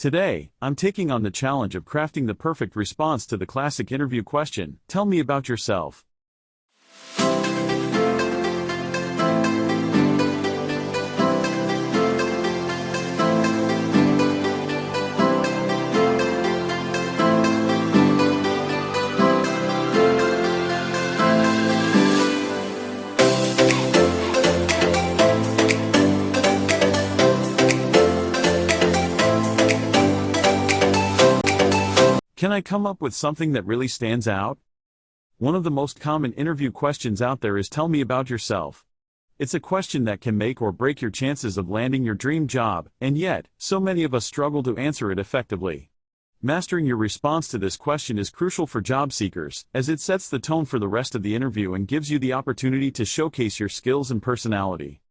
Today, I'm taking on the challenge of crafting the perfect response to the classic interview question, "Tell me about yourself." Can I come up with something that really stands out? One of the most common interview questions out there is, "Tell me about yourself." It's a question that can make or break your chances of landing your dream job, and yet, so many of us struggle to answer it effectively. Mastering your response to this question is crucial for job seekers, as it sets the tone for the rest of the interview and gives you the opportunity to showcase your skills and personality.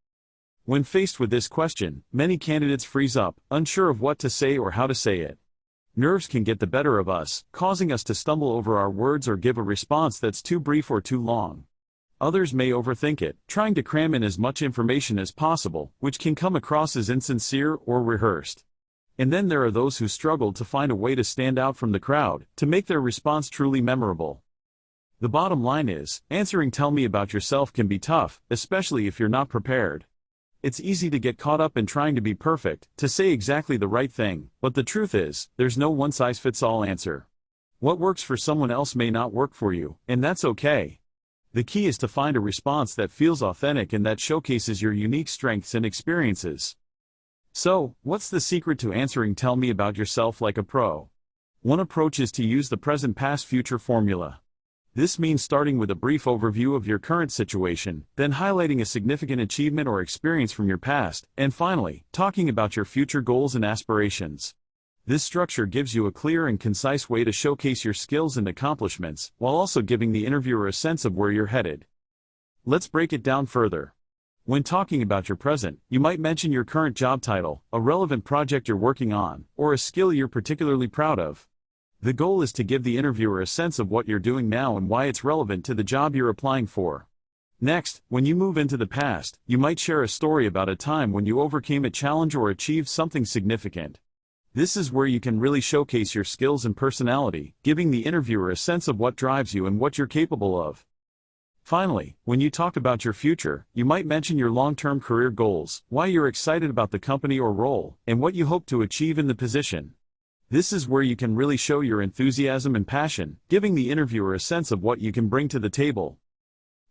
When faced with this question, many candidates freeze up, unsure of what to say or how to say it. Nerves can get the better of us, causing us to stumble over our words or give a response that's too brief or too long. Others may overthink it, trying to cram in as much information as possible, which can come across as insincere or rehearsed. And then there are those who struggle to find a way to stand out from the crowd, to make their response truly memorable. The bottom line is, answering "Tell me about yourself" can be tough, especially if you're not prepared. It's easy to get caught up in trying to be perfect, to say exactly the right thing, but the truth is, there's no one-size-fits-all answer. What works for someone else may not work for you, and that's okay. The key is to find a response that feels authentic and that showcases your unique strengths and experiences. So, what's the secret to answering "Tell me about yourself" like a pro? One approach is to use the present past future formula. This means starting with a brief overview of your current situation, then highlighting a significant achievement or experience from your past, and finally, talking about your future goals and aspirations. This structure gives you a clear and concise way to showcase your skills and accomplishments, while also giving the interviewer a sense of where you're headed. Let's break it down further. When talking about your present, you might mention your current job title, a relevant project you're working on, or a skill you're particularly proud of. The goal is to give the interviewer a sense of what you're doing now and why it's relevant to the job you're applying for. Next, when you move into the past, you might share a story about a time when you overcame a challenge or achieved something significant. This is where you can really showcase your skills and personality, giving the interviewer a sense of what drives you and what you're capable of. Finally, when you talk about your future, you might mention your long-term career goals, why you're excited about the company or role, and what you hope to achieve in the position. This is where you can really show your enthusiasm and passion, giving the interviewer a sense of what you can bring to the table.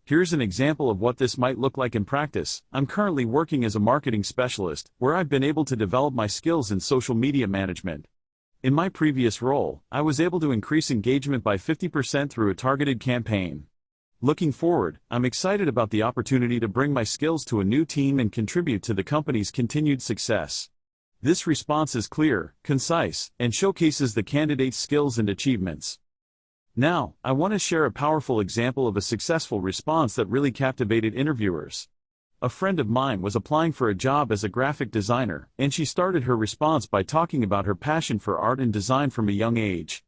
Here's an example of what this might look like in practice. I'm currently working as a marketing specialist, where I've been able to develop my skills in social media management. In my previous role, I was able to increase engagement by 50% through a targeted campaign. Looking forward, I'm excited about the opportunity to bring my skills to a new team and contribute to the company's continued success. This response is clear, concise, and showcases the candidate's skills and achievements. Now, I want to share a powerful example of a successful response that really captivated interviewers. A friend of mine was applying for a job as a graphic designer, and she started her response by talking about her passion for art and design from a young age.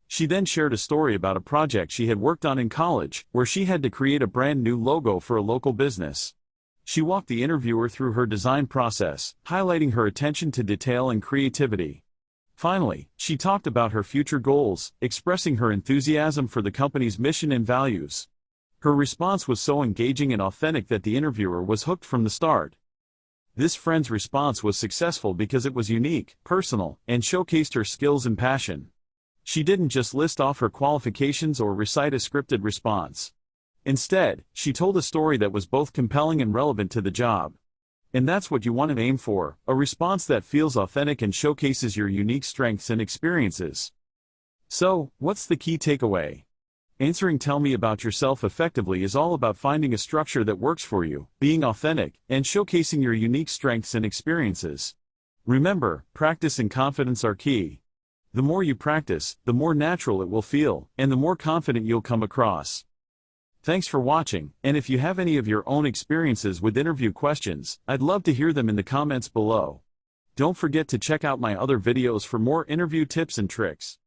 She then shared a story about a project she had worked on in college, where she had to create a brand new logo for a local business. She walked the interviewer through her design process, highlighting her attention to detail and creativity. Finally, she talked about her future goals, expressing her enthusiasm for the company's mission and values. Her response was so engaging and authentic that the interviewer was hooked from the start. This friend's response was successful because it was unique, personal, and showcased her skills and passion. She didn't just list off her qualifications or recite a scripted response. Instead, she told a story that was both compelling and relevant to the job. And that's what you want to aim for, a response that feels authentic and showcases your unique strengths and experiences. So, what's the key takeaway? Answering "Tell me about yourself" effectively is all about finding a structure that works for you, being authentic, and showcasing your unique strengths and experiences. Remember, practice and confidence are key. The more you practice, the more natural it will feel, and the more confident you'll come across. Thanks for watching, and if you have any of your own experiences with interview questions, I'd love to hear them in the comments below. Don't forget to check out my other videos for more interview tips and tricks.